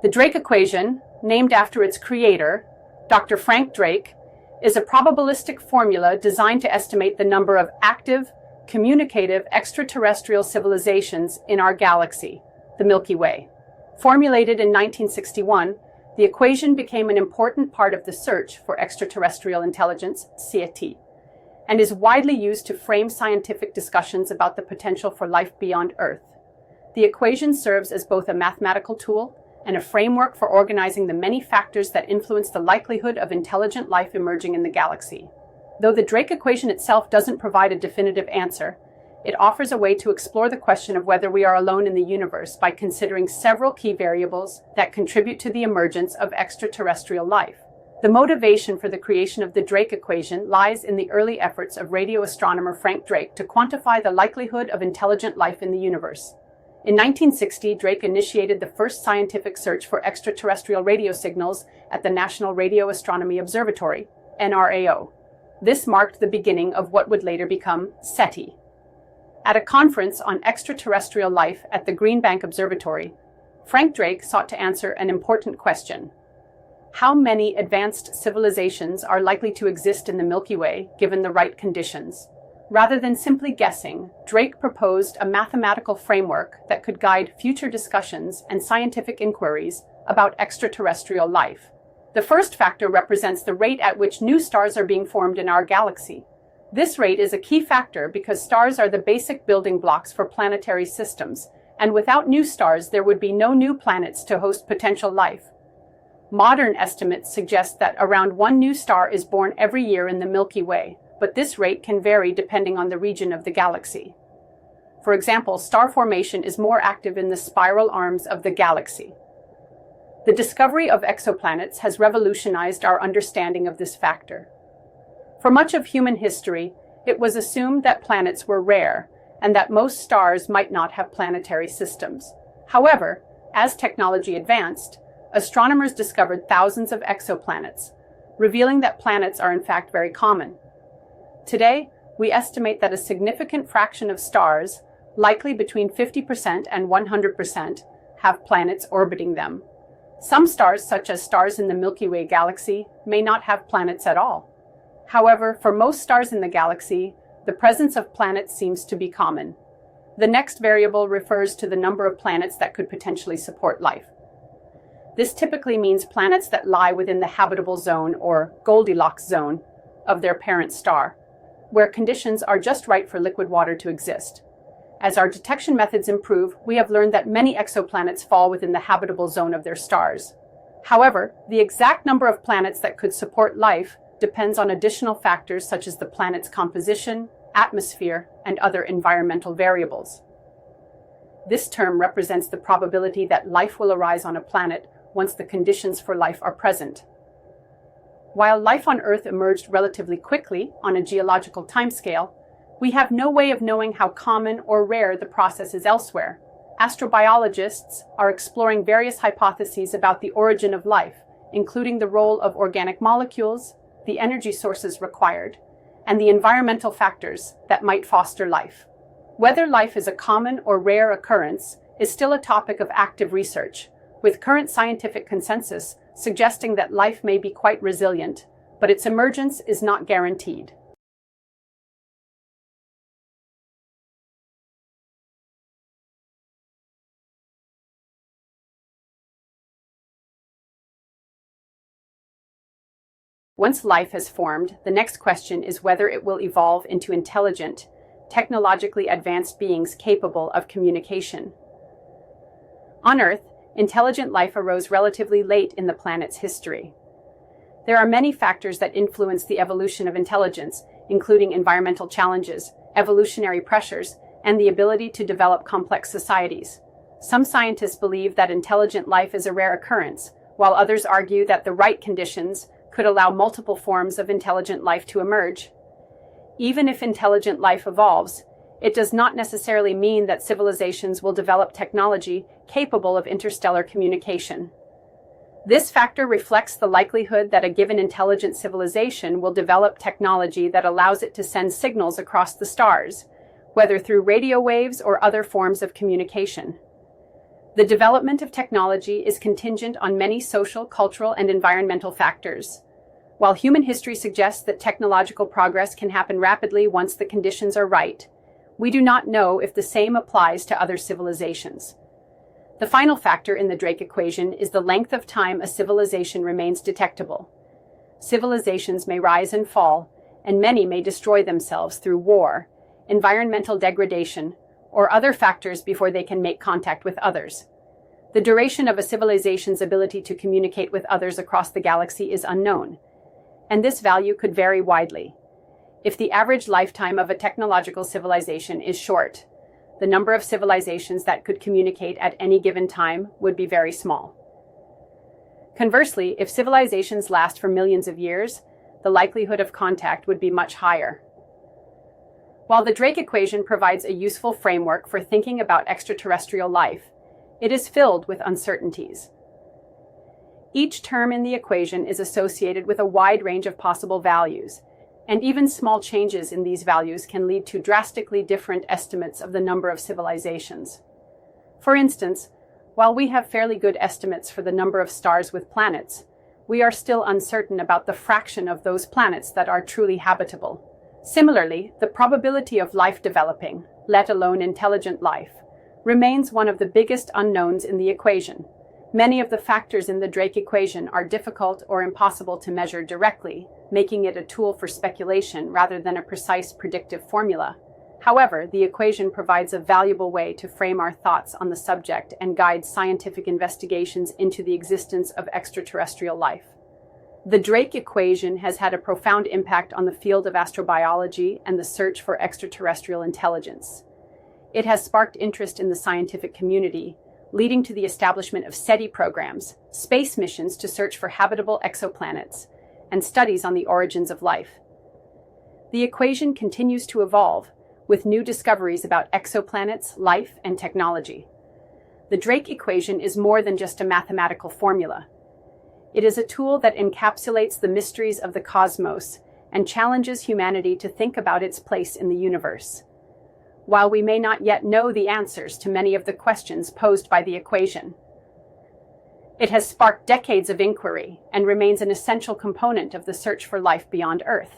The Drake equation, named after its creator, Dr. Frank Drake, is a probabilistic formula designed to estimate the number of active, communicative extraterrestrial civilizations in our galaxy, the Milky Way. Formulated in 1961, the equation became an important part of the search for extraterrestrial intelligence, SETI, and is widely used to frame scientific discussions about the potential for life beyond Earth. The equation serves as both a mathematical tool and a framework for organizing the many factors that influence the likelihood of intelligent life emerging in the galaxy. Though the Drake equation itself doesn't provide a definitive answer, it offers a way to explore the question of whether we are alone in the universe by considering several key variables that contribute to the emergence of extraterrestrial life. The motivation for the creation of the Drake equation lies in the early efforts of radio astronomer Frank Drake to quantify the likelihood of intelligent life in the universe. In 1960, Drake initiated the first scientific search for extraterrestrial radio signals at the National Radio Astronomy Observatory, NRAO. This marked the beginning of what would later become SETI. At a conference on extraterrestrial life at the Green Bank Observatory, Frank Drake sought to answer an important question. How many advanced civilizations are likely to exist in the Milky Way given the right conditions? Rather than simply guessing, Drake proposed a mathematical framework that could guide future discussions and scientific inquiries about extraterrestrial life. The first factor represents the rate at which new stars are being formed in our galaxy. This rate is a key factor because stars are the basic building blocks for planetary systems, and without new stars there would be no new planets to host potential life. Modern estimates suggest that around one new star is born every year in the Milky Way, but this rate can vary depending on the region of the galaxy. For example, star formation is more active in the spiral arms of the galaxy. The discovery of exoplanets has revolutionized our understanding of this factor. For much of human history, it was assumed that planets were rare and that most stars might not have planetary systems. However, as technology advanced, astronomers discovered thousands of exoplanets, revealing that planets are in fact very common. Today, we estimate that a significant fraction of stars, likely between 50% and 100%, have planets orbiting them. Some stars, such as stars in the Milky Way galaxy, may not have planets at all. However, for most stars in the galaxy, the presence of planets seems to be common. The next variable refers to the number of planets that could potentially support life. This typically means planets that lie within the habitable zone or Goldilocks zone of their parent star, where conditions are just right for liquid water to exist. As our detection methods improve, we have learned that many exoplanets fall within the habitable zone of their stars. However, the exact number of planets that could support life depends on additional factors such as the planet's composition, atmosphere, and other environmental variables. This term represents the probability that life will arise on a planet once the conditions for life are present. While life on Earth emerged relatively quickly on a geological timescale, we have no way of knowing how common or rare the process is elsewhere. Astrobiologists are exploring various hypotheses about the origin of life, including the role of organic molecules, the energy sources required, and the environmental factors that might foster life. Whether life is a common or rare occurrence is still a topic of active research, with current scientific consensus suggesting that life may be quite resilient, but its emergence is not guaranteed. Once life has formed, the next question is whether it will evolve into intelligent, technologically advanced beings capable of communication. On Earth, intelligent life arose relatively late in the planet's history. There are many factors that influence the evolution of intelligence, including environmental challenges, evolutionary pressures, and the ability to develop complex societies. Some scientists believe that intelligent life is a rare occurrence, while others argue that the right conditions could allow multiple forms of intelligent life to emerge. Even if intelligent life evolves, it does not necessarily mean that civilizations will develop technology capable of interstellar communication. This factor reflects the likelihood that a given intelligent civilization will develop technology that allows it to send signals across the stars, whether through radio waves or other forms of communication. The development of technology is contingent on many social, cultural, and environmental factors. While human history suggests that technological progress can happen rapidly once the conditions are right, we do not know if the same applies to other civilizations. The final factor in the Drake equation is the length of time a civilization remains detectable. Civilizations may rise and fall, and many may destroy themselves through war, environmental degradation, or other factors before they can make contact with others. The duration of a civilization's ability to communicate with others across the galaxy is unknown, and this value could vary widely. If the average lifetime of a technological civilization is short, the number of civilizations that could communicate at any given time would be very small. Conversely, if civilizations last for millions of years, the likelihood of contact would be much higher. While the Drake equation provides a useful framework for thinking about extraterrestrial life, it is filled with uncertainties. Each term in the equation is associated with a wide range of possible values, and even small changes in these values can lead to drastically different estimates of the number of civilizations. For instance, while we have fairly good estimates for the number of stars with planets, we are still uncertain about the fraction of those planets that are truly habitable. Similarly, the probability of life developing, let alone intelligent life, remains one of the biggest unknowns in the equation. Many of the factors in the Drake equation are difficult or impossible to measure directly, making it a tool for speculation rather than a precise predictive formula. However, the equation provides a valuable way to frame our thoughts on the subject and guide scientific investigations into the existence of extraterrestrial life. The Drake equation has had a profound impact on the field of astrobiology and the search for extraterrestrial intelligence. It has sparked interest in the scientific community, leading to the establishment of SETI programs, space missions to search for habitable exoplanets, and studies on the origins of life. The equation continues to evolve, with new discoveries about exoplanets, life, and technology. The Drake equation is more than just a mathematical formula. It is a tool that encapsulates the mysteries of the cosmos and challenges humanity to think about its place in the universe. While we may not yet know the answers to many of the questions posed by the equation, it has sparked decades of inquiry and remains an essential component of the search for life beyond Earth.